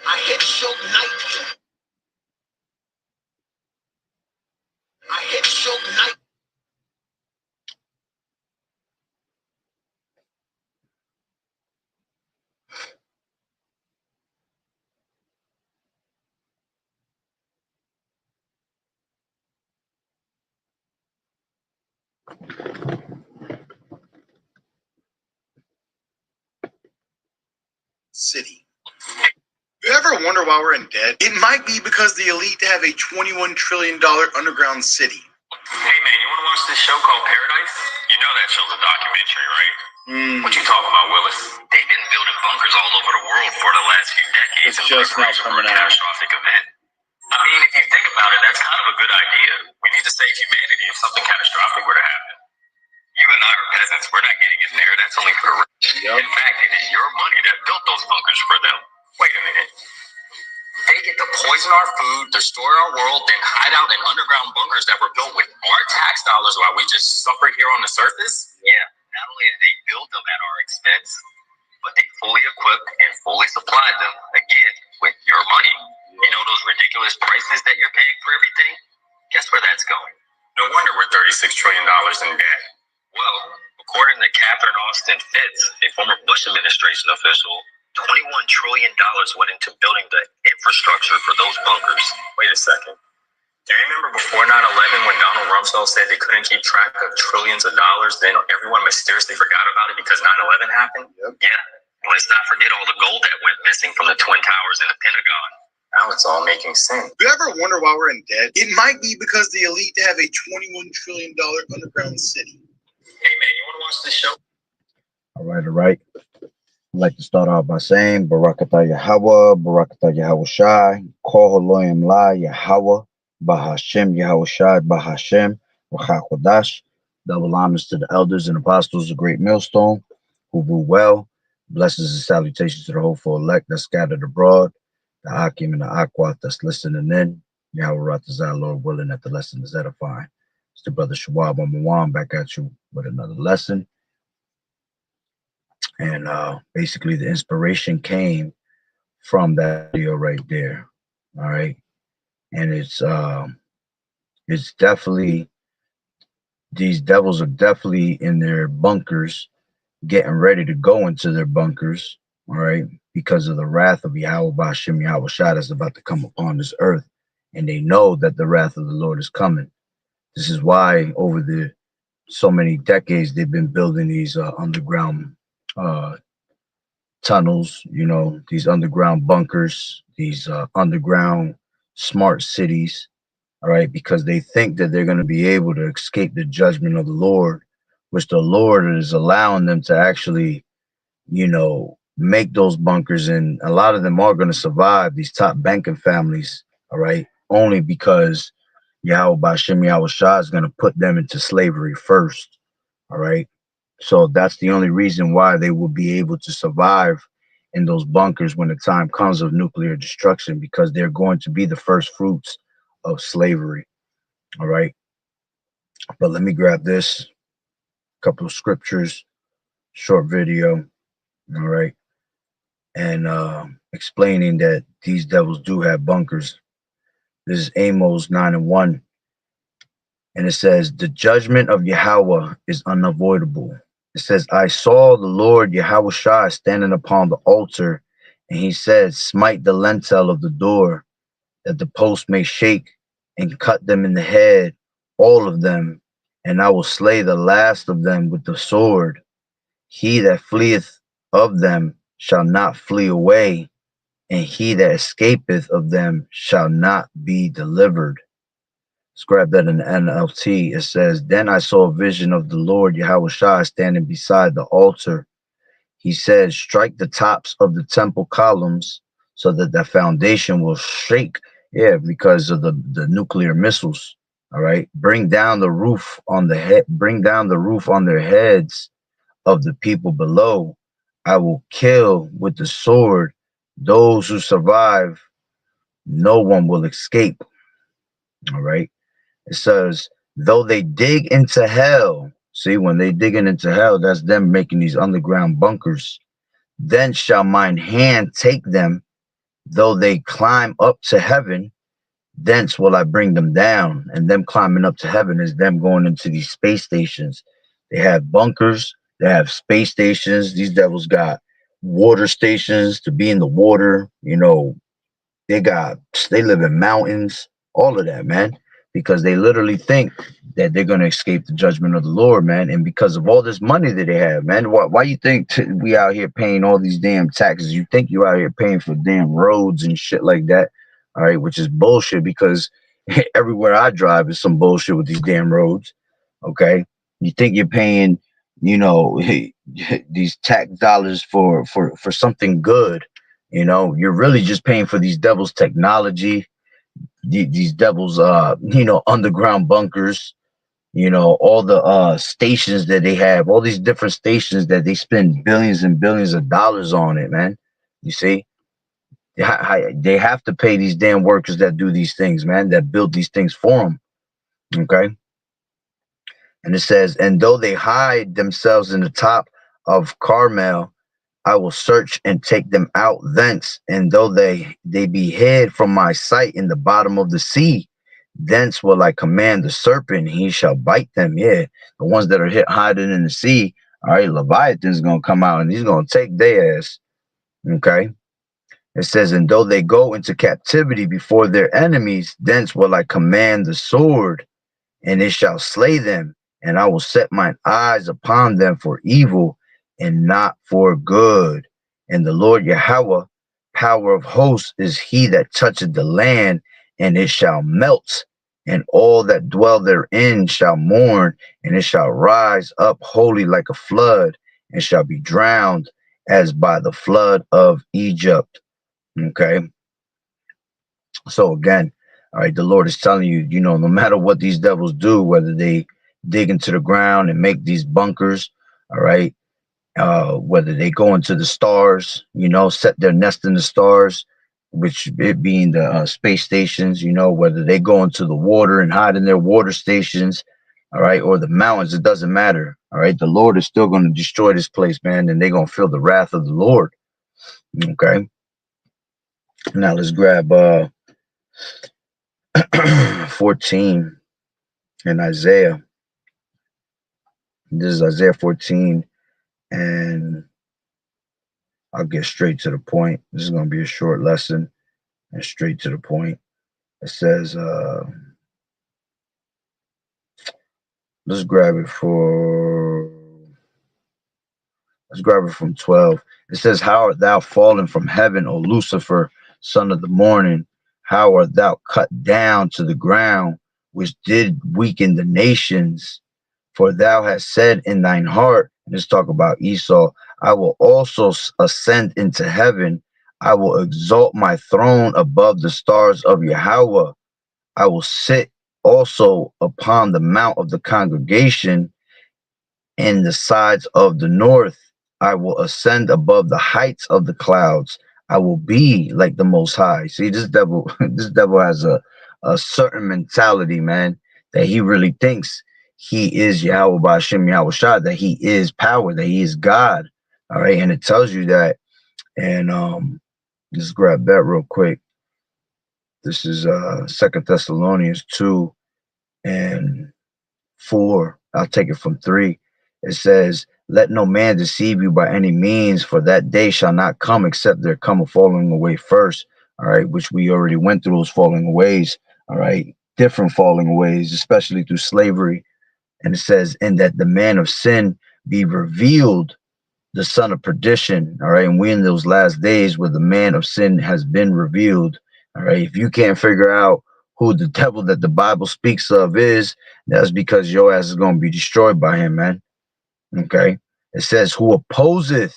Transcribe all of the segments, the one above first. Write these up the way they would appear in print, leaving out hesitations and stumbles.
I hit Shook Knight. I hit Shook Knight. City. You ever wonder why we're in debt? It might be because the elite have a $21 trillion underground city. Hey man, you want to watch this show called Paradise? You know that show's a documentary, right? What you talking about, Willis? They've been building bunkers all over the world for the last few decades. It's just now coming out. Catastrophic event. I mean, if you think about it, that's kind of a good idea. We need to save humanity if something catastrophic were to happen. You and I are peasants. We're not getting in there. That's only for the rich. Yep. In fact, it is your money that built those bunkers for them. Wait a minute. They get to poison our food, destroy our world, then hide out in underground bunkers that were built with our tax dollars while we just suffer here on the surface? Yeah, not only did they build them at our expense, but they fully equipped and fully supplied them, again, with your money. You know those ridiculous prices that you're paying for everything? Guess where that's going? No wonder we're $36 trillion in debt. Well, according to Catherine Austin Fitz, a former Bush administration official, $21 trillion went into building the infrastructure for those bunkers. Wait a second. Do you remember before 9/11 when Donald Rumsfeld said they couldn't keep track of trillions of dollars, then everyone mysteriously forgot about it because 9/11 happened? Yep. Yeah. And let's not forget all the gold that went missing from the Twin Towers and the Pentagon. Now it's all making sense. You ever wonder why we're in debt? It might be because the elite have a $21 trillion underground city. Hey man, you want to watch this show? All right. I'd like to start off by saying Barakatah Yahawah, Barakatah Yahawashi, Koholoyim La Yahawah, Bahashem Yahawashi, Bahashem, Wachakodash. Double honors to the elders and apostles of Great Millstone who rule well. Blessings and salutations to the hopeful elect that's scattered abroad, the Akim and the Akwat that's listening in. Yahweh Ratazah, Lord willing, that the lesson is edifying. It's the brother Shawab Amawan back at you with another lesson. And basically the inspiration came from that video right there. All right. And it's definitely, these devils are definitely in their bunkers, getting ready to go into their bunkers. All right. Because of the wrath of Yahweh Ba'ashem Yahweh Shah that's about to come upon this earth. And they know that the wrath of the Lord is coming. This is why over the so many decades they've been building these underground tunnels, you know, these underground bunkers, these underground smart cities, all right, because they think that they're going to be able to escape the judgment of the Lord, which the Lord is allowing them to actually, you know, make those bunkers. And a lot of them are going to survive, these top banking families, all right, only because Yahweh Ba'ashem Yahweh Shah is going to put them into slavery first, all right. So that's the only reason why they will be able to survive in those bunkers when the time comes of nuclear destruction, because they're going to be the first fruits of slavery. All right. But let me grab this couple of scriptures, short video. All right. And explaining that these devils do have bunkers. This is Amos 9:1. And it says, the judgment of Yahweh is unavoidable. It says, I saw the Lord Yahweh Shah standing upon the altar, and he said, smite the lintel of the door, that the post may shake, and cut them in the head, all of them, and I will slay the last of them with the sword. He that fleeth of them shall not flee away, and he that escapeth of them shall not be delivered. Let's grab that in the NLT. It says, then I saw a vision of the Lord Yahweh Shah standing beside the altar. He said, strike the tops of the temple columns so that the foundation will shake. Yeah, because of the nuclear missiles. All right, bring down the roof on the head. Bring down the roof on their heads of the people below. I will kill with the sword those who survive. No one will escape. All right. It says, though they dig into hell. See, when they digging into hell, that's them making these underground bunkers. Then shall mine hand take them, though they climb up to heaven. Thence will I bring them down. And them climbing up to heaven is them going into these space stations. They have bunkers, they have space stations. These devils got water stations to be in the water. You know, they live in mountains, all of that, man, because they literally think that they're going to escape the judgment of the Lord, man. And because of all this money that they have, man, why you think we out here paying all these damn taxes? You think you out here paying for damn roads and shit like that, all right, which is bullshit, because everywhere I drive is some bullshit with these damn roads. Okay, you think you're paying, you know, these tax dollars for something good. You know, you're really just paying for these devils' technology, these devils, underground bunkers. You know, all the stations that they have, all these different stations that they spend billions and billions of dollars on it, man. You see, they have to pay these damn workers that do these things, man, that build these things for them. Okay. And it says, and though they hide themselves in the top of Carmel, I will search and take them out thence. And though they be hid from my sight in the bottom of the sea, thence will I command the serpent, he shall bite them. Yeah, the ones that are hiding in the sea. All right, Leviathan's gonna come out and he's gonna take their ass. Okay. It says, and though they go into captivity before their enemies, thence will I command the sword, and it shall slay them, and I will set mine eyes upon them for evil and not for good. And the Lord Yahweh, power of hosts, is he that toucheth the land, and it shall melt, and all that dwell therein shall mourn, and it shall rise up wholly like a flood, and shall be drowned as by the flood of Egypt. Okay. So again, all right, the Lord is telling you, you know, no matter what these devils do, whether they dig into the ground and make these bunkers, all right, whether they go into the stars, you know, set their nest in the stars, which it being the space stations, you know, whether they go into the water and hide in their water stations, all right, or the mountains, it doesn't matter. All right, the Lord is still going to destroy this place, man, and they're going to feel the wrath of the Lord. Okay. Now let's grab 14 in Isaiah. This is Isaiah 14, and I'll get straight to the point. This is going to be a short lesson and straight to the point. It says, let's grab it from 12. It says, how art thou fallen from heaven, O Lucifer, son of the morning? How art thou cut down to the ground, which did weaken the nations? For thou hast said in thine heart, and let's talk about Esau, I will also ascend into heaven. I will exalt my throne above the stars of Yahweh. I will sit also upon the mount of the congregation in the sides of the north. I will ascend above the heights of the clouds. I will be like the Most High. See, this devil, this devil has a certain mentality, man, that he really thinks he is Yahweh Ba'Shem Yahweh Shah, that he is power, that he is God. All right, and it tells you that. And let's grab that real quick. This is 2 Thessalonians 2 and 4. I'll take it from 3. It says, let no man deceive you by any means, for that day shall not come except there come a falling away first. All right, which we already went through those falling aways. All right, different falling aways, especially through slavery. And it says, and that the man of sin be revealed, the son of perdition. All right, and we in those last days where the man of sin has been revealed. All right, if you can't figure out who the devil that the Bible speaks of is, that's because your ass is going to be destroyed by him, man. Okay. It says, who opposeth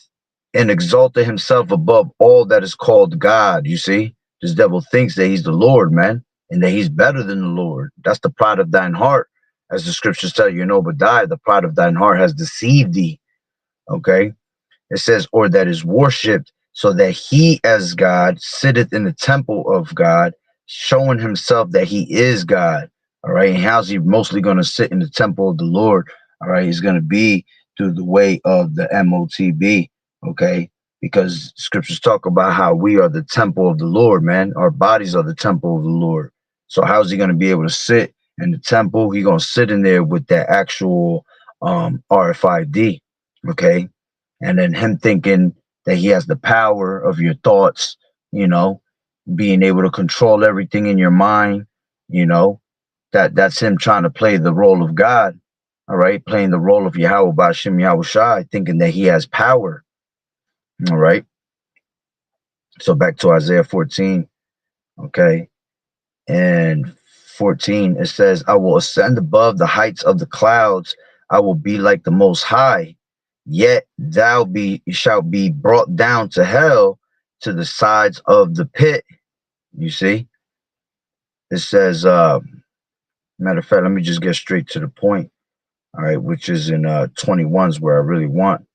and exalted himself above all that is called God. You see, this devil thinks that he's the Lord, man, and that he's better than the Lord. That's the pride of thine heart, as the scriptures tell you in Obadiah. The pride of thine heart has deceived thee. Okay, it says, or that is worshipped, so that he as God sitteth in the temple of God, showing himself that he is God. All right, and how's he mostly going to sit in the temple of the Lord? All right, he's going to be through the way of the MOTB. Okay, because scriptures talk about how we are the temple of the Lord, man. Our bodies are the temple of the Lord. So how's he going to be able to sit in the temple? He's going to sit in there with that actual RFID. Okay, and then him thinking that he has the power of your thoughts, you know, being able to control everything in your mind, you know, that's him trying to play the role of God. All right, playing the role of Yahweh Bashim Yahweh Shai, thinking that he has power. All right. So back to Isaiah 14. Okay. And 14, it says, I will ascend above the heights of the clouds. I will be like the Most High. Yet shalt be brought down to hell, to the sides of the pit. You see, it says, matter of fact, let me just get straight to the point. All right, which is in 21's where I really want.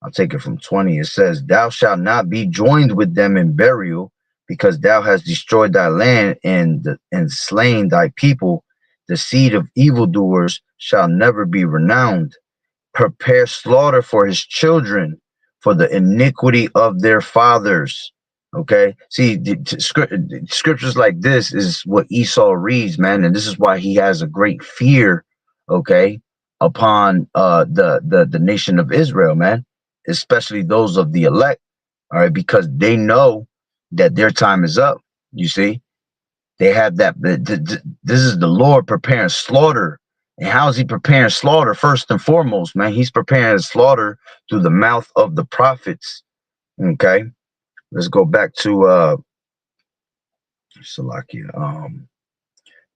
I'll take it from 20. It says, thou shalt not be joined with them in burial, because thou hast destroyed thy land and slain thy people. The seed of evildoers shall never be renowned. Prepare slaughter for his children, for the iniquity of their fathers. Okay, see, scriptures like this is what Esau reads, man, and this is why he has a great fear, okay, upon the nation of Israel, man, especially those of the elect, all right, because they know that their time is up. You see, they have that. This is the Lord preparing slaughter. And how is he preparing slaughter? First and foremost, man, he's preparing slaughter through the mouth of the prophets. Okay, let's go back to Salakia.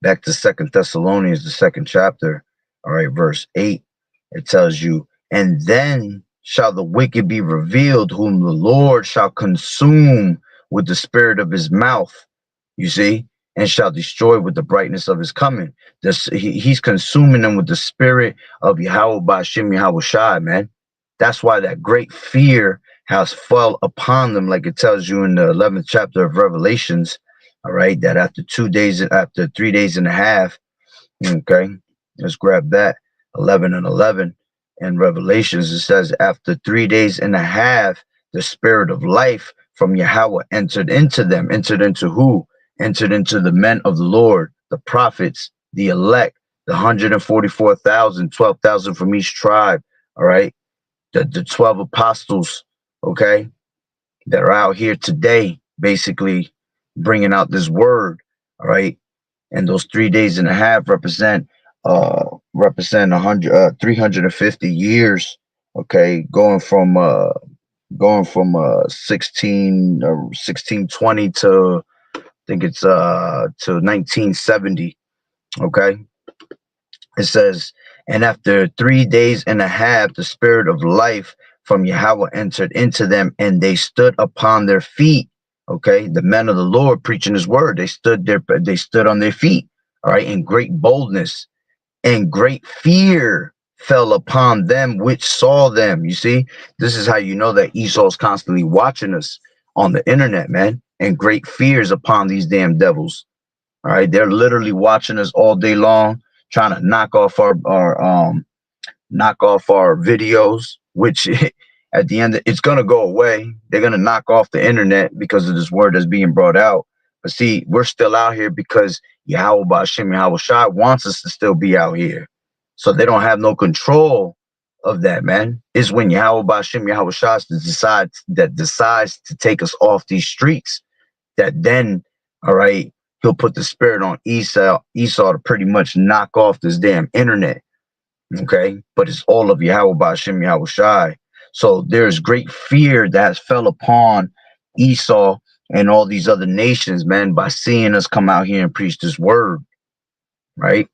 Back to Second Thessalonians, the second chapter. All right, verse 8. It tells you, and then shall the wicked be revealed, whom the Lord shall consume with the spirit of his mouth. You see, and shall destroy with the brightness of his coming. He's consuming them with the spirit of Yahweh Bashim Yahweh Shai, man. That's why that great fear has fell upon them, like it tells you in the 11th chapter of Revelations. All right, that after 3 days and a half, okay, let's grab that 11 and 11 in Revelations. It says, after 3 days and a half, the spirit of life from Yahweh entered into them. Entered into who? Entered into the men of the Lord, the prophets, the elect, the 144,000, 12,000 from each tribe. All right, the 12 apostles, okay, that are out here today, basically bringing out this word. All right, and those 3 days and a half represent 350 years. Okay, going from 1620 to, I think it's to 1970. Okay, it says, and after 3 days and a half, the spirit of life from Yahweh entered into them, and they stood upon their feet. Okay, the men of the Lord preaching his word, they stood on their feet, all right, in great boldness, and great fear fell upon them which saw them. You see, this is how you know that Esau's constantly watching us on the internet, man, and great fears upon these damn devils. All right, they're literally watching us all day long, trying to knock off our videos, which at the end it's gonna go away. They're gonna knock off the internet because of this word that's being brought out. But see, we're still out here because Yahweh Bashim Yahweh Shai wants us to still be out here. So they don't have no control of that, man. It's when Yahweh Bashim Yahweh Shai decides to take us off these streets, that then, all right, he'll put the spirit on Esau to pretty much knock off this damn internet. Okay, but it's all of Yahweh Bashim Yahweh Shai. So there's great fear that has fell upon Esau and all these other nations, man, by seeing us come out here and preach this word, right?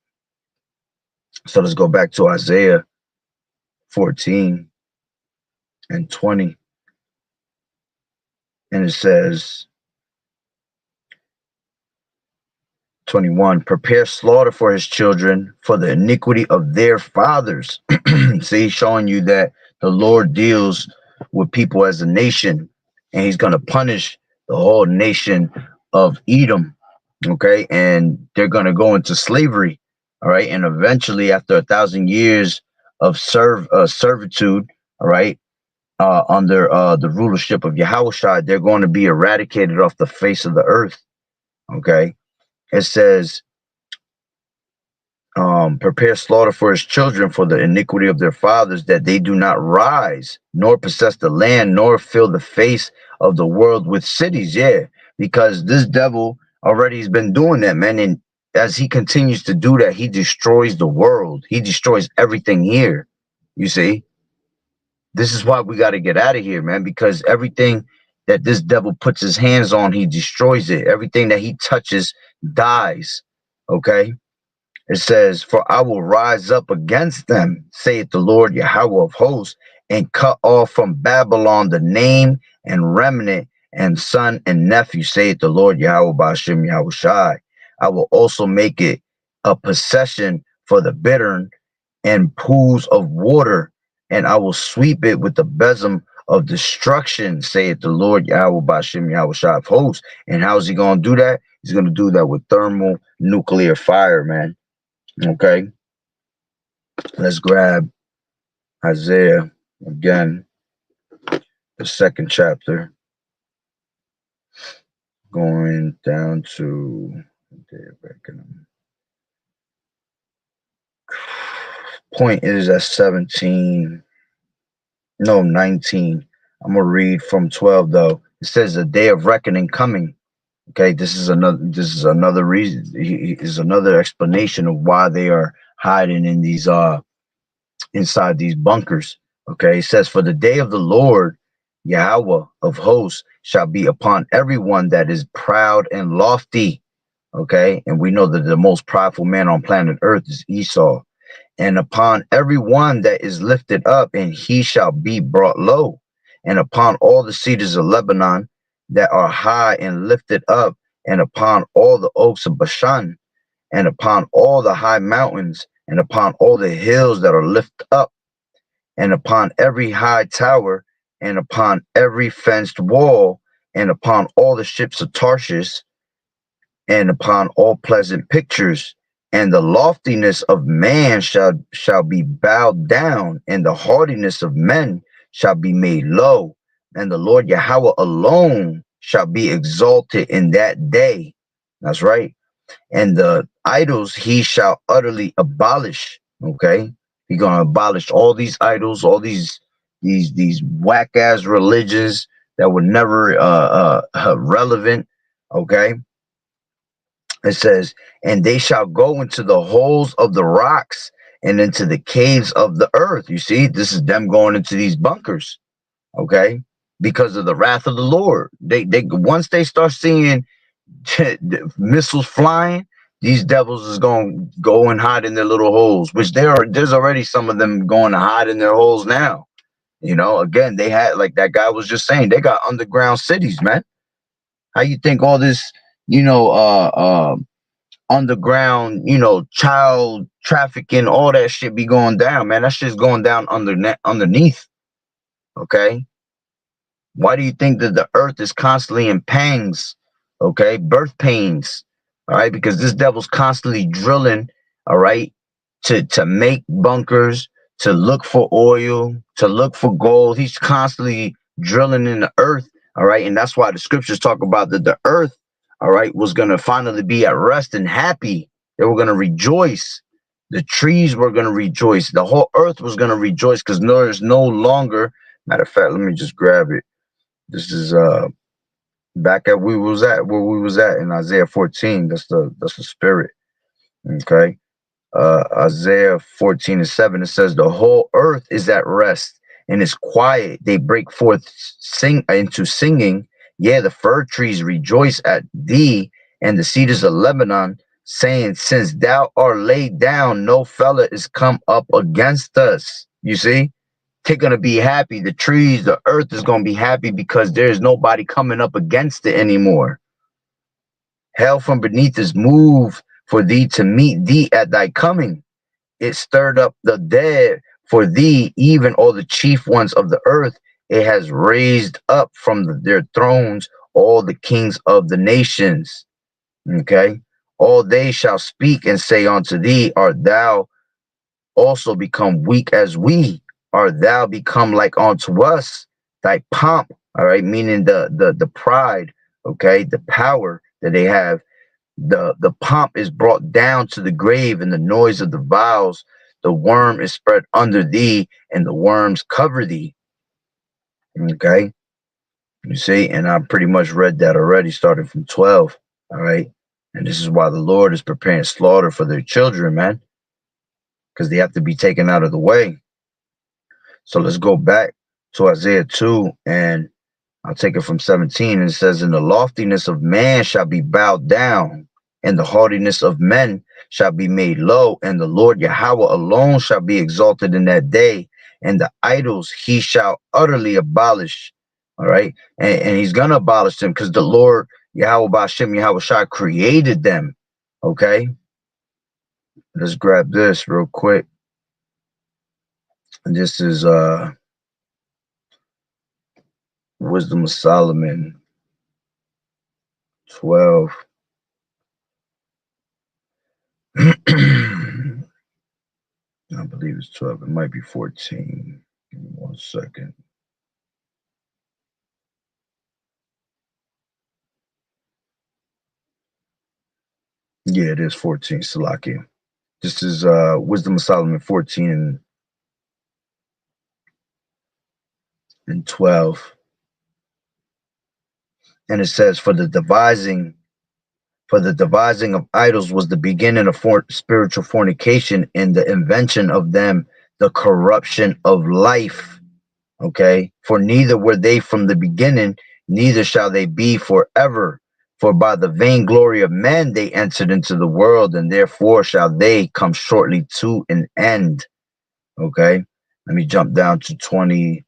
So let's go back to Isaiah 14 and 20. And it says, 21, prepare slaughter for his children for the iniquity of their fathers. See, showing you that the Lord deals with people as a nation, and he's going to punish the whole nation of Edom. Okay, and they're going to go into slavery. All right, and eventually, after 1,000 years of servitude, all right, under the rulership of Yahawashi, they're going to be eradicated off the face of the earth. Okay, it says, prepare slaughter for his children for the iniquity of their fathers, that they do not rise, nor possess the land, nor fill the face of the world with cities. Yeah, because this devil already has been doing that, man. And as he continues to do that, he destroys the world. He destroys everything here. You see, this is why we got to get out of here, man, because everything that this devil puts his hands on, he destroys it. Everything that he touches dies. Okay. It says, for I will rise up against them, saith the Lord Yahweh of hosts, and cut off from Babylon the name and remnant and son and nephew, saith the Lord Yahweh Ba'ashem Yahushai. I will also make it a possession for the bittern and pools of water, and I will sweep it with the besom of destruction, saith the Lord Yahweh Ba'ashem Yahushai of hosts. And how's he going to do that? He's going to do that with thermal nuclear fire, man. Okay, let's grab Isaiah again, the second chapter, going down to point is at 17, no, 19. I'm gonna read from 12 though. It says the day of reckoning coming. Okay, this is another reason. Is another explanation of why they are hiding in these inside these bunkers. Okay, it says, for the day of the Lord Yahweh of hosts shall be upon everyone that is proud and lofty. Okay, and we know that the most prideful man on planet earth is Esau. And upon everyone that is lifted up, and he shall be brought low. And upon all the cedars of Lebanon that are high and lifted up, and upon all the oaks of Bashan, and upon all the high mountains, and upon all the hills that are lifted up, and upon every high tower, and upon every fenced wall, and upon all the ships of Tarshish, and upon all pleasant pictures. And the loftiness of man shall be bowed down, and the haughtiness of men shall be made low. And the Lord Yahweh alone shall be exalted in that day. That's right. And the idols he shall utterly abolish. Okay, he's gonna abolish all these idols, all these whack ass religions that were never relevant. Okay, it says, and they shall go into the holes of the rocks and into the caves of the earth. You see, this is them going into these bunkers. Okay, because of the wrath of the Lord. They once they start seeing missiles flying, these devils is going to go and hide in their little holes, which there's already some of them going to hide in their holes now. You know, again, they had, like that guy was just saying, they got underground cities, man. How you think all this, underground, child trafficking, all that shit be going down, man? That shit's going down underneath. Okay, why do you think that the earth is constantly in pangs? Okay, birth pains. All right, because this devil's constantly drilling. All right, to make bunkers, to look for oil, to look for gold. He's constantly drilling in the earth. All right, and that's why the scriptures talk about that the earth, all right, was going to finally be at rest and happy. They were going to rejoice. The trees were going to rejoice. The whole earth was going to rejoice, because there's no longer. Matter of fact, let me just grab it. This is back at where we was at in Isaiah 14. That's the spirit. Okay. Isaiah 14:7, it says, the whole earth is at rest and is quiet. They break forth into singing. Yeah, the fir trees rejoice at thee, and the cedars of Lebanon, saying, since thou art laid down, no fella is come up against us. You see, they're going to be happy. The trees, the earth is going to be happy because there's nobody coming up against it anymore. Hell from beneath is moved for thee to meet thee at thy coming. It stirred up the dead for thee, even all the chief ones of the earth. It has raised up from their thrones all the kings of the nations. Okay. All they shall speak and say unto thee, art thou also become weak as we? Art thou become like unto us? Thy pomp, all right, meaning the pride, okay, the power that they have, the pomp is brought down to the grave, and the noise of the vials, the worm is spread under thee, and the worms cover thee. Okay, you see, and I pretty much read that already, starting from 12. All right, and this is why the Lord is preparing slaughter for their children, man, because they have to be taken out of the way. So let's go back to Isaiah 2, and I'll take it from 17. And it says, "And the loftiness of man shall be bowed down, and the haughtiness of men shall be made low, and the Lord Yahweh alone shall be exalted in that day, and the idols he shall utterly abolish." All right. And he's going to abolish them because the Lord Yahweh Ba'ashem Yahweh Shah created them. Okay. Let's grab this real quick. And this is Wisdom of Solomon 12. I believe it's 12. It might be 14. Give me 1 second. Yeah, it is 14. Salakia. This is Wisdom of Solomon 14 and 12. And it says, For the devising of idols was the beginning of spiritual fornication, and the invention of them the corruption of life. Okay, for neither were they from the beginning, neither shall they be forever. For by the vainglory of men they entered into the world, and therefore shall they come shortly to an end. Okay, let me jump down to 27.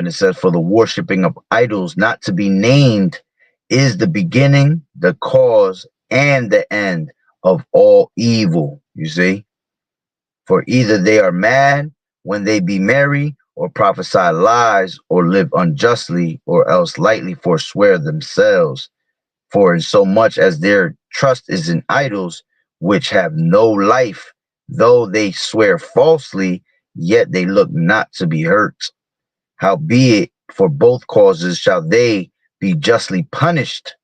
It says, For the worshiping of idols not to be named is the beginning, the cause, and the end of all evil. You see, for either they are mad when they be merry, or prophesy lies, or live unjustly, or else lightly forswear themselves. For in so much as their trust is in idols, which have no life, though they swear falsely, yet they look not to be hurt. Howbeit, for both causes shall they be justly punished,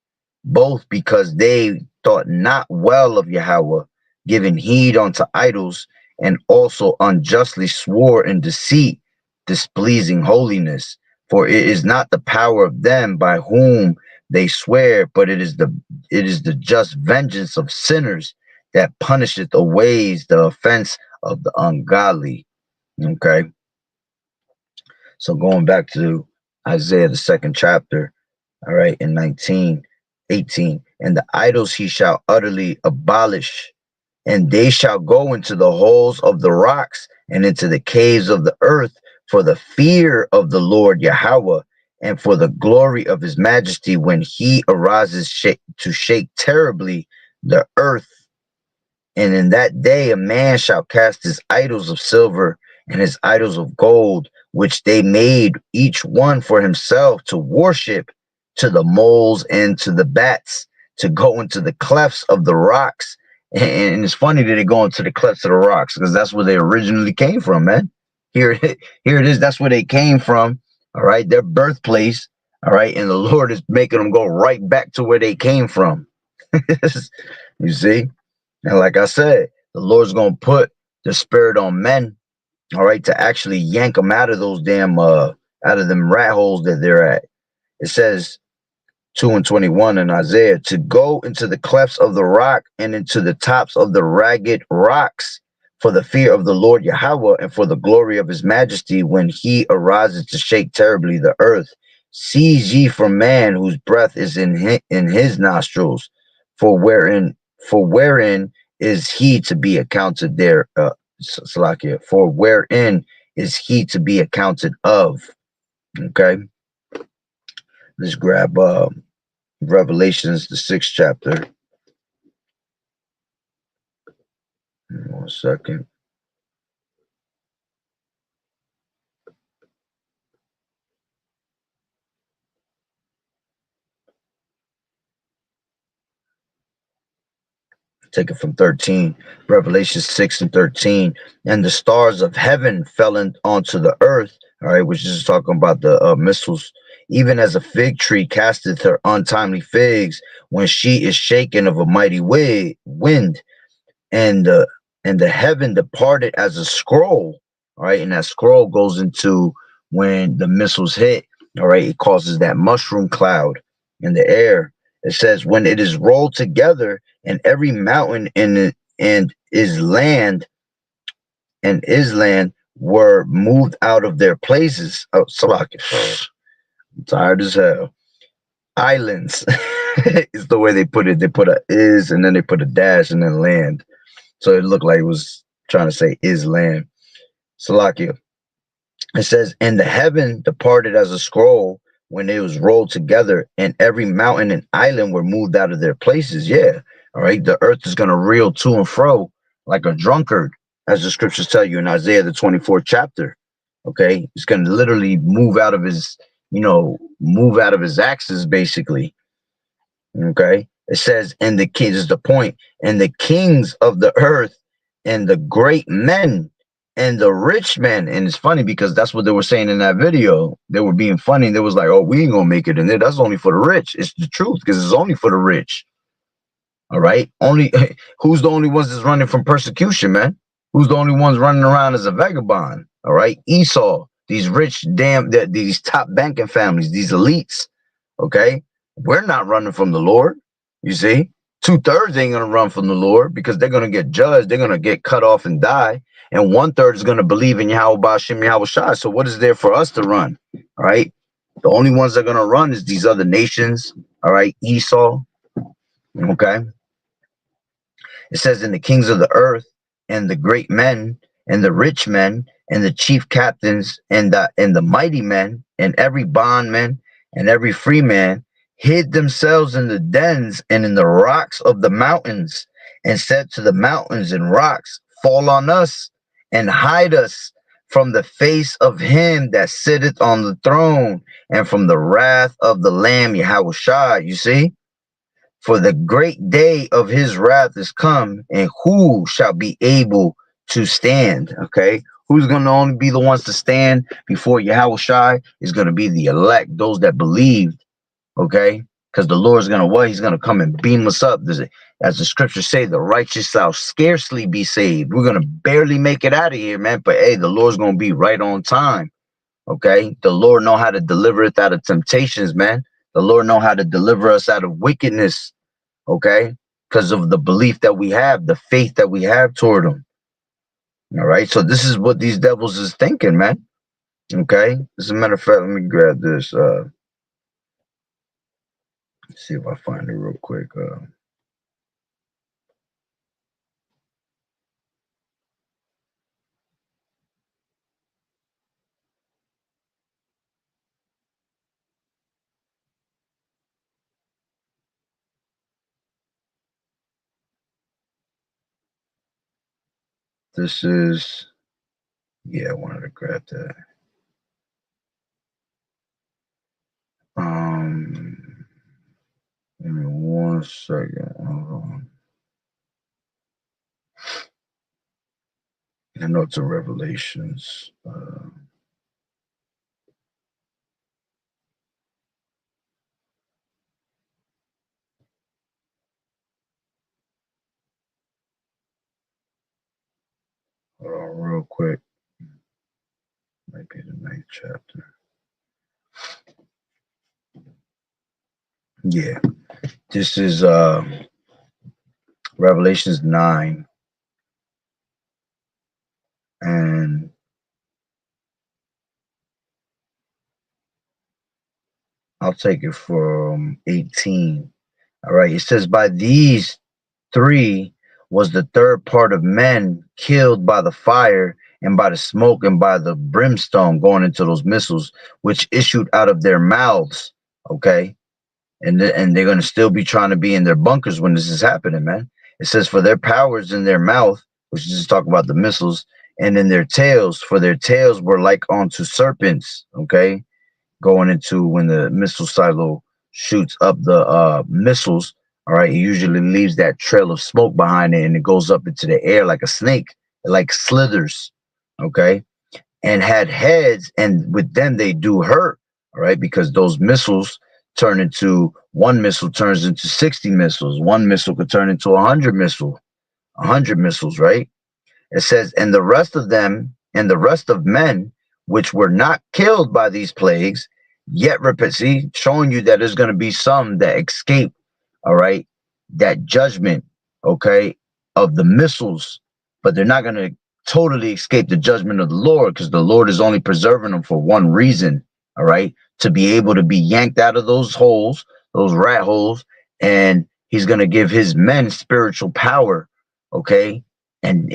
both because they thought not well of Yahweh, giving heed unto idols, and also unjustly swore in deceit, displeasing holiness. For it is not the power of them by whom they swear, but it is the just vengeance of sinners that punisheth away the offense of the ungodly. Okay. So going back to Isaiah, the 2nd chapter, all right, in 19:18, and the idols he shall utterly abolish, and they shall go into the holes of the rocks and into the caves of the earth, for the fear of the Lord Yahweh, and for the glory of his majesty, when he arises to shake terribly the earth. And in that day a man shall cast his idols of silver and his idols of gold, which they made each one for himself, to worship, to the moles and to the bats, to go into the clefts of the rocks. And it's funny that they go into the clefts of the rocks, because that's where they originally came from, man. Here it is. That's where they came from. All right, their birthplace. All right, and the Lord is making them go right back to where they came from. You see? And like I said, the Lord's going to put the spirit on men, all right, to actually yank them out of those damn, out of them rat holes that they're at. It says 2:21 in Isaiah, to go into the clefts of the rock and into the tops of the ragged rocks, for the fear of the Lord Yahweh, and for the glory of his majesty, when he arises to shake terribly the earth. Seize ye from man, whose breath is in his nostrils, for wherein is he to be accounted there, Salakia, for wherein is he to be accounted of. Okay, let's grab Revelations, the 6th chapter. 1 second. Take it from 13. Revelation 6 and 13. And the stars of heaven fell onto the earth. All right, which is talking about the missiles. Even as a fig tree casteth her untimely figs when she is shaken of a mighty wind, and the heaven departed as a scroll. All right, and that scroll goes into when the missiles hit. All right, it causes that mushroom cloud in the air. It says when it is rolled together, and every mountain in it and is land were moved out of their places. Oh, Salaki, I'm tired as hell. Islands is the way they put it. They put a is and then they put a dash and then land. So it looked like it was trying to say is land. Salakia. It says, and the heaven departed as a scroll when it was rolled together, and every mountain and island were moved out of their places. Yeah. All right. The earth is going to reel to and fro like a drunkard, as the scriptures tell you in Isaiah, the 24th chapter. Okay. It's going to literally move out of his, move out of his axis, basically. Okay. It says, and the kings is the point, and the kings of the earth and the great men and the rich men. And it's funny because that's what they were saying in that video. They were being funny. They was like, oh, we ain't gonna make it in there. That's only for the rich. It's the truth because it's only for the rich. All right. Only who's the only ones that's running from persecution, man? Who's the only ones running around as a vagabond? All right. Esau, these rich, these top banking families, these elites. Okay. We're not running from the Lord. You see, 2/3 ain't going to run from the Lord because they're going to get judged. They're going to get cut off and die. And 1/3 is going to believe in Yahweh Shem Yahweh Shai. So what is there for us to run? All right. The only ones that are going to run is these other nations. All right. Esau. Okay. It says, in the kings of the earth and the great men and the rich men and the chief captains and the mighty men and every bondman and every free man hid themselves in the dens and in the rocks of the mountains, and said to the mountains and rocks, fall on us and hide us from the face of him that sitteth on the throne and from the wrath of the Lamb Yahweh Shai. You see? For the great day of his wrath is come, and who shall be able to stand? Okay. Who's going to only be the ones to stand before Yahweh Shai is going to be the elect, those that believed. Okay. Because the Lord's going to what? He's going to come and beam us up. As the scriptures say, the righteous shall scarcely be saved. We're going to barely make it out of here, man. But hey, the Lord's going to be right on time. Okay. The Lord know how to deliver us out of temptations, man. The Lord know how to deliver us out of wickedness. Okay, because of the belief that we have, the faith that we have toward him. All right, so this is what these devils is thinking, man. Okay, as a matter of fact, let me grab this. See if I find it real quick. This is, yeah, I wanted to grab that. Give me 1 second. Hold on. I know it's a Revelations. Hold on, real quick. Might be the 9th chapter. Yeah, this is Revelations 9, and I'll take it from 18. All right. It says, by these three was the third part of men killed by the fire and by the smoke and by the brimstone going into those missiles, which issued out of their mouths. Okay. And they're going to still be trying to be in their bunkers when this is happening, man. It says, for their powers in their mouth, which is just talk about the missiles, and in their tails, for their tails were like unto serpents. Okay. Going into when the missile silo shoots up the missiles. All right. It usually leaves that trail of smoke behind it, and it goes up into the air like a snake. It like slithers. Okay. And had heads, and with them they do hurt. All right. Because those missiles turn into, one missile turns into 60 missiles. One missile could turn into 100 missiles, right? It says, and the rest of them, and the rest of men, which were not killed by these plagues, yet repent. See, showing you that there's going to be some that escape, all right, that judgment, okay, of the missiles, but they're not going to totally escape the judgment of the Lord, because the Lord is only preserving them for one reason, all right, to be able to be yanked out of those holes, those rat holes, and he's going to give his men spiritual power, okay, and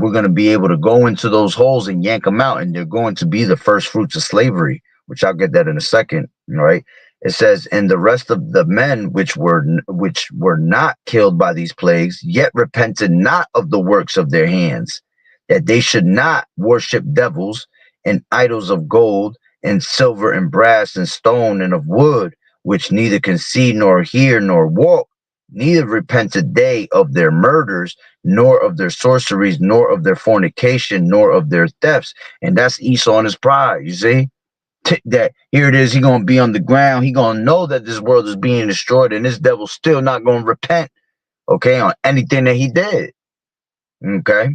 we're going to be able to go into those holes and yank them out, and they're going to be the first fruits of slavery, which I'll get that in a second, right? It says, and the rest of the men which were not killed by these plagues, yet repented not of the works of their hands, that they should not worship devils and idols of gold and silver and brass and stone and of wood, which neither can see nor hear nor walk, neither repented they of their murders, nor of their sorceries, nor of their fornication, nor of their thefts. And that's Esau and his pride, you see? That here it is, he gonna be on the ground, he gonna know that this world is being destroyed, and this devil's still not gonna repent, okay, on anything that he did. Okay.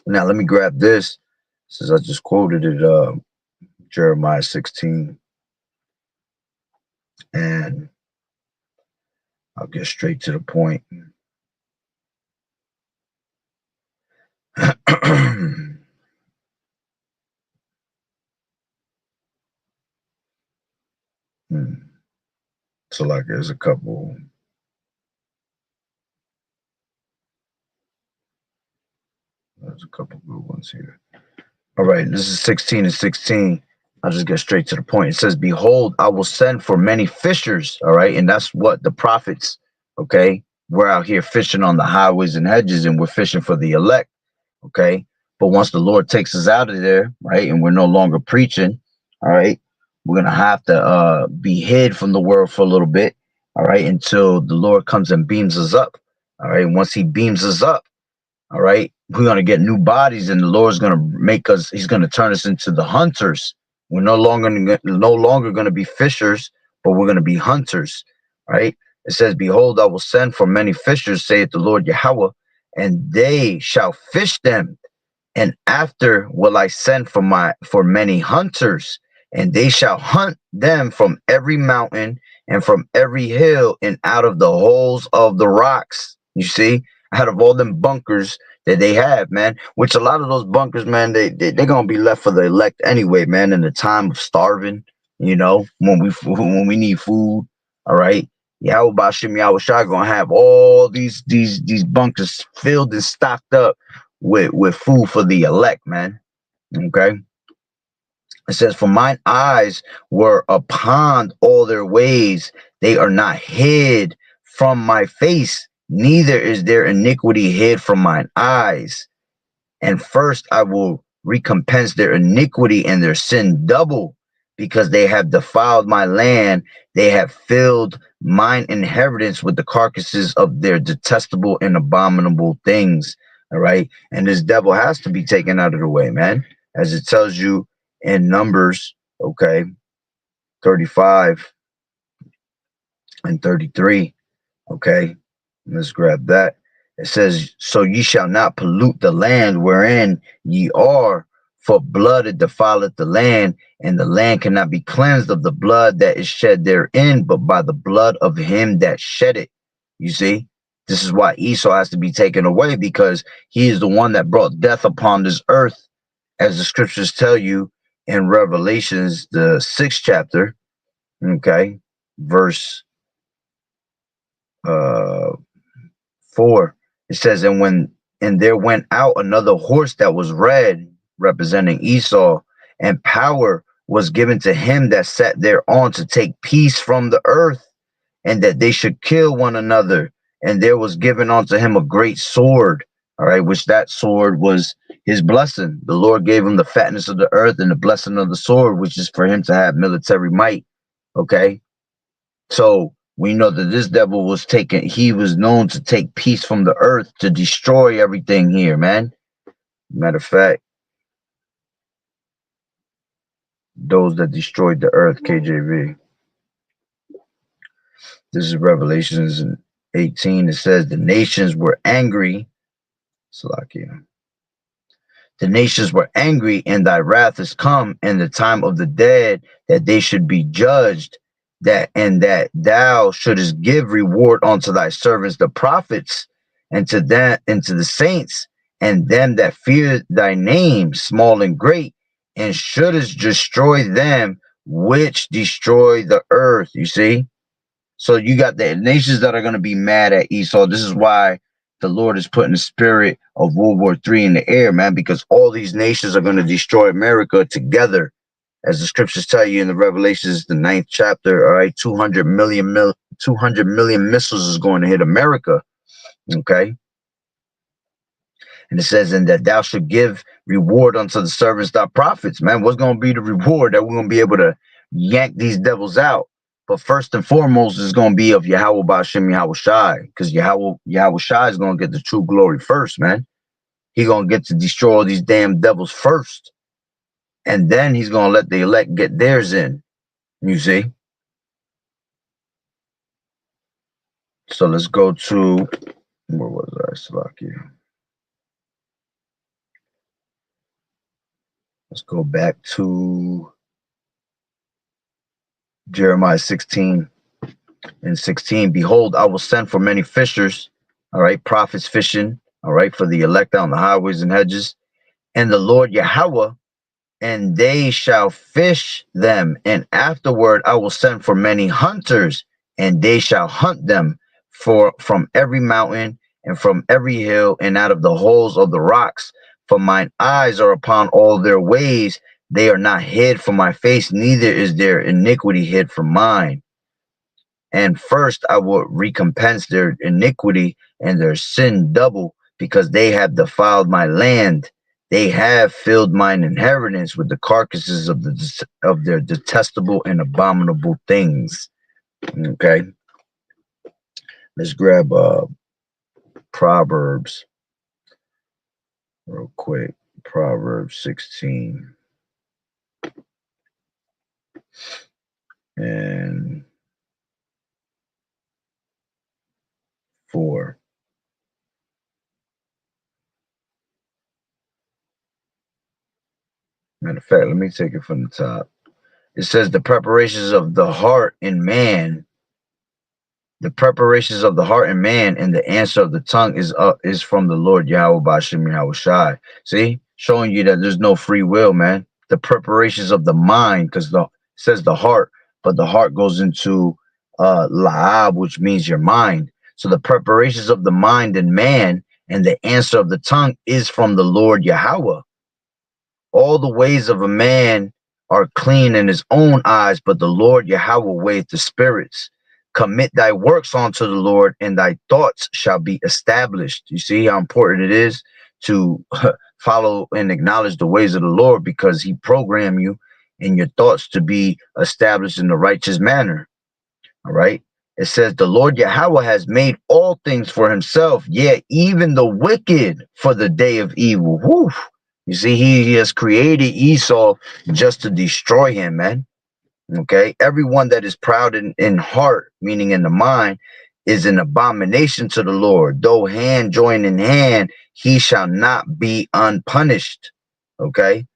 Now let me grab this, since I just quoted it, Jeremiah 16, and I'll get straight to the point. So like there's a couple good ones here. All right, this is 16 and 16. I'll just get straight to the point. It says, behold, I will send for many fishers. All right, and that's what the prophets, okay, we're out here fishing on the highways and hedges, and we're fishing for the elect. Okay, but once the Lord takes us out of there, right, and we're no longer preaching, all right, we're gonna have to be hid from the world for a little bit, all right, until the Lord comes and beams us up. All right, and once he beams us up, all right, we're gonna get new bodies, and the Lord's gonna make us, he's gonna turn us into the hunters. We're no longer gonna be fishers, but we're gonna be hunters. Right? It says, behold, I will send for many fishers, saith the Lord Yahweh, and they shall fish them. And after will I send for many hunters, and they shall hunt them from every mountain and from every hill and out of the holes of the rocks. You see, out of all them bunkers that they have, man, which a lot of those bunkers, man, they're gonna be left for the elect anyway, man, in the time of starving, you know, when we need food. All right. Yahweh Bashim Yahushua gonna have all these bunkers filled and stocked up with food for the elect, man. Okay. It says, for mine eyes were upon all their ways, they are not hid from my face, neither is their iniquity hid from mine eyes. And first I will recompense their iniquity and their sin double, because they have defiled my land. They have filled mine inheritance with the carcasses of their detestable and abominable things. All right. And this devil has to be taken out of the way, man. As it tells you in Numbers, okay, 35 and 33. Okay. Let's grab that. It says, so ye shall not pollute the land wherein ye are, for blood it defileth the land, and the land cannot be cleansed of the blood that is shed therein, but by the blood of him that shed it. You see, this is why Esau has to be taken away, because he is the one that brought death upon this earth, as the scriptures tell you in Revelations, the 6th chapter, okay, verse 4. It says, and when And there went out another horse that was red, representing Esau, and power was given to him that sat thereon to take peace from the earth, and that they should kill one another. And there was given unto him a great sword, all right, which that sword was his blessing. The Lord gave him the fatness of the earth and the blessing of the sword, which is for him to have military might. Okay, so we know that this devil was taken, he was known to take peace from the earth, to destroy everything here, man. Matter of fact, those that destroyed the earth, KJV. This is Revelations 18. It says the nations were angry. Salakia. The nations were angry, and thy wrath is come, and the time of the dead, that they should be judged, that thou shouldest give reward unto thy servants the prophets, and to the saints, and them that fear thy name, small and great, and shouldest destroy them which destroy the earth. You see? So you got the nations that are going to be mad at Esau. This is why the Lord is putting the spirit of World War III in the air, man, because all these nations are going to destroy America together. As the scriptures tell you in the Revelations, the 9th chapter, all right, 200 million missiles is going to hit America, okay? And it says, and that thou should give reward unto the servants thy prophets, man. What's going to be the reward that we're going to be able to yank these devils out? But first and foremost is going to be of Yahweh Ba'ashem Yahweh Shai, because Yahweh Shai is going to get the true glory first, man. He's going to get to destroy all these damn devils first. And then he's going to let the elect get theirs in, you see? So let's go to, where was I, Salakia? Let's go back to Jeremiah 16 and 16. Behold, I will send for many fishers, all right, prophets fishing, all right, for the elect on the highways and hedges, and the Lord Yahweh, and they shall fish them. And afterward I will send for many hunters, and they shall hunt them from every mountain and from every hill and out of the holes of the rocks. For mine eyes are upon all their ways. They are not hid from my face, neither is their iniquity hid from mine. And first I will recompense their iniquity and their sin double, because they have defiled my land. They have filled mine inheritance with the carcasses of their detestable and abominable things. Okay, let's grab Proverbs real quick. Proverbs 16 and 4. Matter of fact, let me take it from the top. It says the preparations of the heart in man, the preparations of the heart in man, and the answer of the tongue is from the Lord Yahweh Ba'ashem Yahweh Shai. See, showing you that there's no free will, man. The preparations of the mind, because it says the heart, but the heart goes into la'ab, which means your mind. So the preparations of the mind in man and the answer of the tongue is from the Lord Yahweh. All the ways of a man are clean in his own eyes, but the Lord Yahweh weigheth the spirits. Commit thy works unto the Lord, and thy thoughts shall be established. You see how important it is to follow and acknowledge the ways of the Lord, because he programmed you and your thoughts to be established in the righteous manner. All right. It says the Lord Yahweh has made all things for himself, yea, even the wicked for the day of evil. Whew. You see, he has created Esau just to destroy him, man. Okay. Everyone that is proud in heart, meaning in the mind, is an abomination to the Lord. Though hand join in hand, he shall not be unpunished. Okay.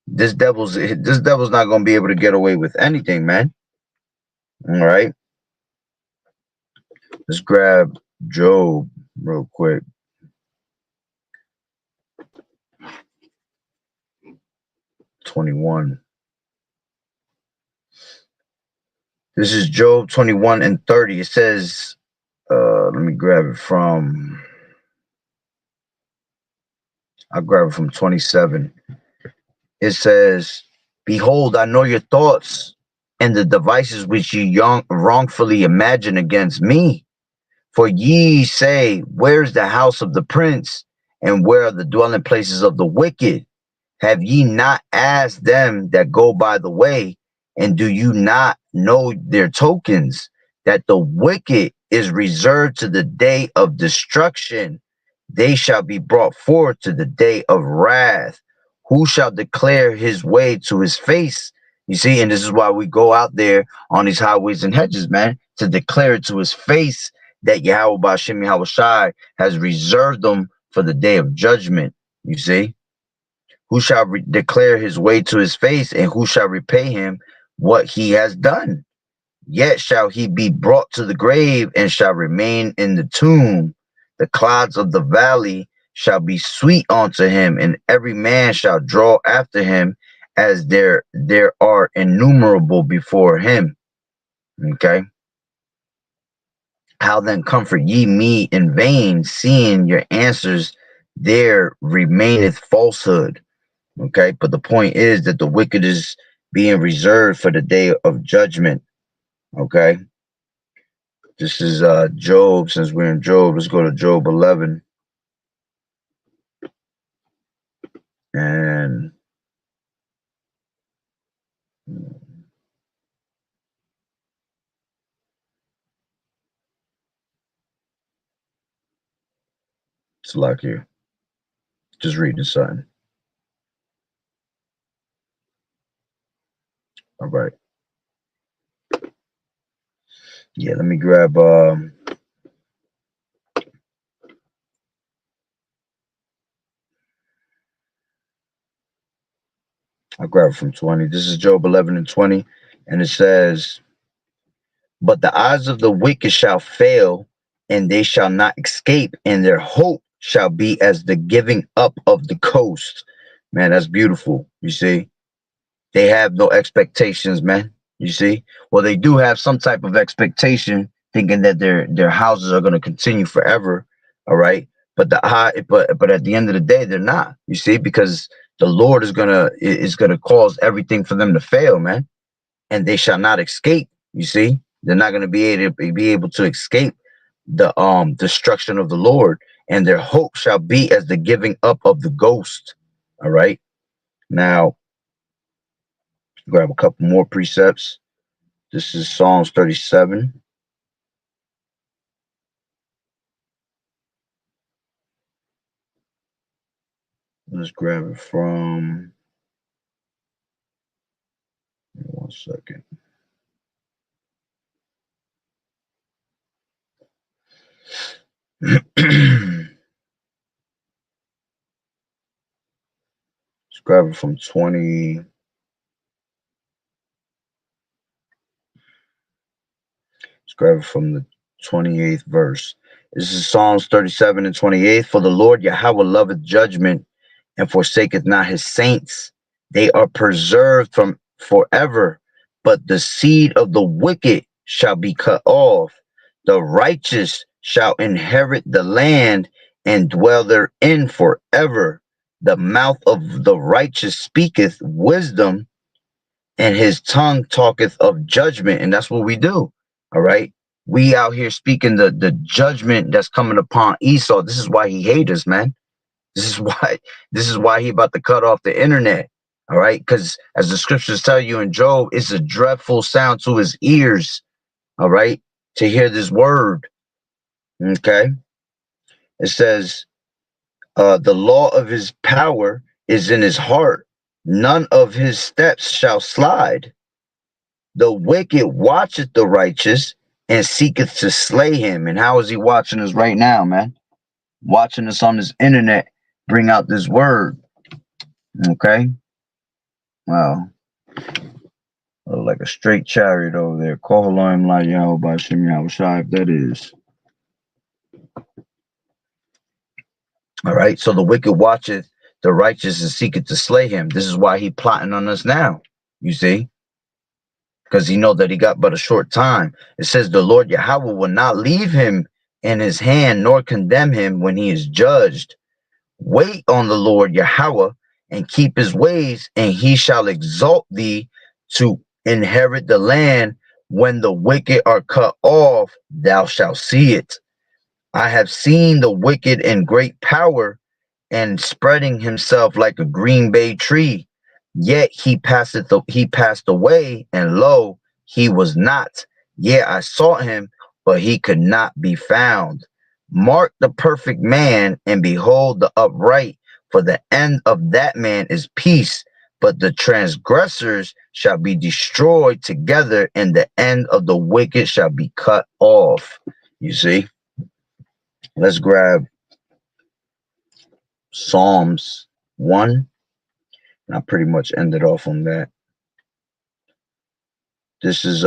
This devil's not going to be able to get away with anything, man. All right. Let's grab Job real quick. 21. This is Job 21 and 30. It says, let me grab it from I'll grab it from 27. It says, behold, I know your thoughts and the devices which ye wrongfully imagine against me. For ye say, where is the house of the prince, and where are the dwelling places of the wicked? Have ye not asked them that go by the way, and do you not know their tokens, that the wicked is reserved to the day of destruction? They shall be brought forth to the day of wrath. Who shall declare his way to his face? You see, and this is why we go out there on these highways and hedges, man, to declare it to his face that Yahweh Ba'Shem Yahweh Shai has reserved them for the day of judgment. You see? Who shall declare his way to his face, and who shall repay him what he has done? Yet shall he be brought to the grave, and shall remain in the tomb. The clouds of the valley shall be sweet unto him, and every man shall draw after him, as there are innumerable before him. Okay. How then comfort ye me in vain, seeing your answers there remaineth falsehood? Okay, but the point is that the wicked is being reserved for the day of judgment. Okay, this is Job. Since we're in Job, let's go to Job 11. And it's like here, just reading something. All right. Yeah, let me grab I'll grab it from 20. This is Job 11 and 20, and it says, but the eyes of the wicked shall fail, and they shall not escape, and their hope shall be as the giving up of the coast. Man, that's beautiful. You see, they have no expectations, man. You see, well, they do have some type of expectation, thinking that their houses are going to continue forever. All right, but but at the end of the day, they're not. You see, because the Lord is gonna cause everything for them to fail, man, and they shall not escape. You see, they're not going to be able to escape the destruction of the Lord, and their hope shall be as the giving up of the ghost. All right, now grab a couple more precepts. This is Psalms 37. Let's grab it from 1 second. Let's grab it from 20. Let's grab it from the 28th verse. This is Psalms 37 and 28. For the Lord Yahweh loveth judgment, and forsaketh not his saints. They are preserved from forever, but the seed of the wicked shall be cut off. The righteous shall inherit the land and dwell therein forever. The mouth of the righteous speaketh wisdom, and his tongue talketh of judgment. And that's what we do. All right. We out here speaking the judgment that's coming upon Esau. This is why he hates us, man. This is why he about to cut off the internet. All right, because as the scriptures tell you in Job, it's a dreadful sound to his ears. All right, to hear this word. Okay, it says, the law of his power is in his heart. None of his steps shall slide. The wicked watcheth the righteous and seeketh to slay him. And how is he watching us right now, man? Watching us on this internet bring out this word. Okay. Wow. Look like a straight chariot over there. Kohaloim la Yahweh Ba'Shem Yahweh Shai, if that is. All right. So the wicked watcheth the righteous and seeketh to slay him. This is why he plotting on us now. You see? Because he know that he got but a short time. It says the Lord Yahweh will not leave him in his hand, nor condemn him when he is judged. Wait on the Lord Yahweh and keep his ways, and he shall exalt thee to inherit the land. When the wicked are cut off, thou shalt see it. I have seen the wicked in great power, and spreading himself like a green bay tree. Yet he passed away, and lo, he was not. Yet I sought him, but he could not be found. Mark the perfect man, and behold the upright, for the end of that man is peace, but the transgressors shall be destroyed together, and the end of the wicked shall be cut off. You see? Let's grab Psalms 1. And I pretty much ended off on that. This is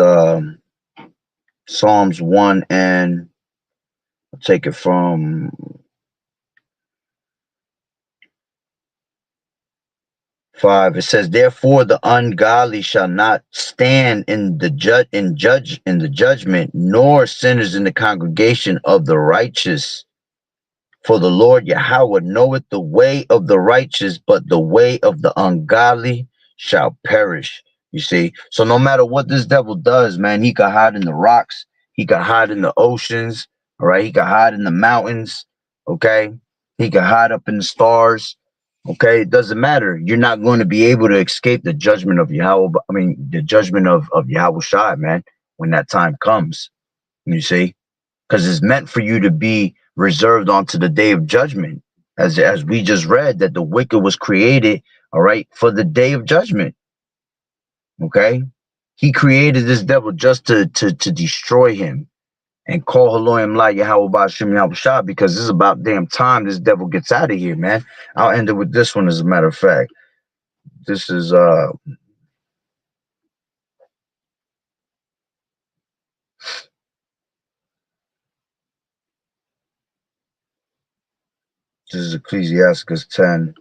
Psalms 1, and I'll take it from 5. It says, therefore the ungodly shall not stand in the judgment, nor sinners in the congregation of the righteous. For the Lord Yahweh knoweth the way of the righteous, but the way of the ungodly shall perish. You see? So no matter what this devil does, man, he could hide in the rocks. He could hide in the oceans. All right. He could hide in the mountains. Okay. He could hide up in the stars. Okay. It doesn't matter. You're not going to be able to escape the judgment of Yahweh. I mean, the judgment of Yahweh Shai, man, when that time comes. You see? Because it's meant for you to be reserved onto the day of judgment, as we just read, that the wicked was created, all right, for the day of judgment. Okay, he created this devil just to destroy him and call Elohim La Yahweh Ba'Shem Yahweh Shah, because this is about damn time this devil gets out of here, man. I'll end it with this one, as a matter of fact. This is Ecclesiastes 10.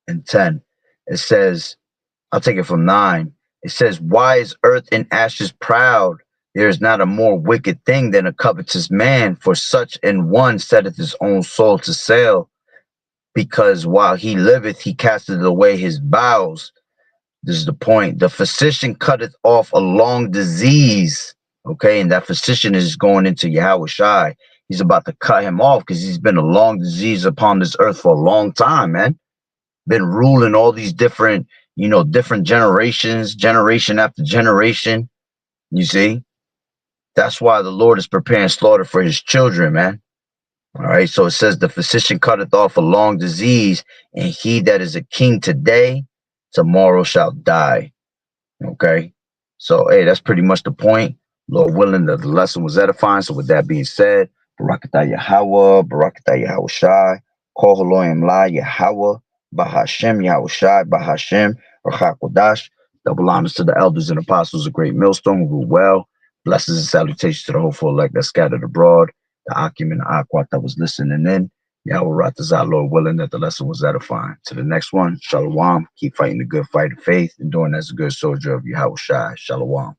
And 10. It says, I'll take it from 9. It says, why is earth in ashes proud? There is not a more wicked thing than a covetous man, for such an one setteth his own soul to sale, because while he liveth, he casteth away his bowels. This is the point. The physician cutteth off a long disease. Okay, and that physician is going into Yahweh Shai. He's about to cut him off because he's been a long disease upon this earth for a long time, man. Been ruling all these different, different generations, generation after generation. You see, that's why the Lord is preparing slaughter for his children, man. All right. So it says, the physician cutteth off a long disease, and he that is a king today, tomorrow shall die. Okay. So, hey, that's pretty much the point. Lord willing, that the lesson was edifying. So with that being said, Barakatah Yahweh, Barakatah Yahweh Shai, Kol Elohim La Yahweh, Bahashem Yahweh Shai, Bahashem, Rachakodash. Double honors to the elders and apostles of Great Millstone who rule well. Blessings and salutations to the hopeful elect that scattered abroad, the Akim and the Aquat that was listening in. Yahweh Ratazah, Lord willing, that the lesson was edifying. To the next one, Shalom. Keep fighting the good fight of faith and doing as a good soldier of Yahweh Shai. Shalom.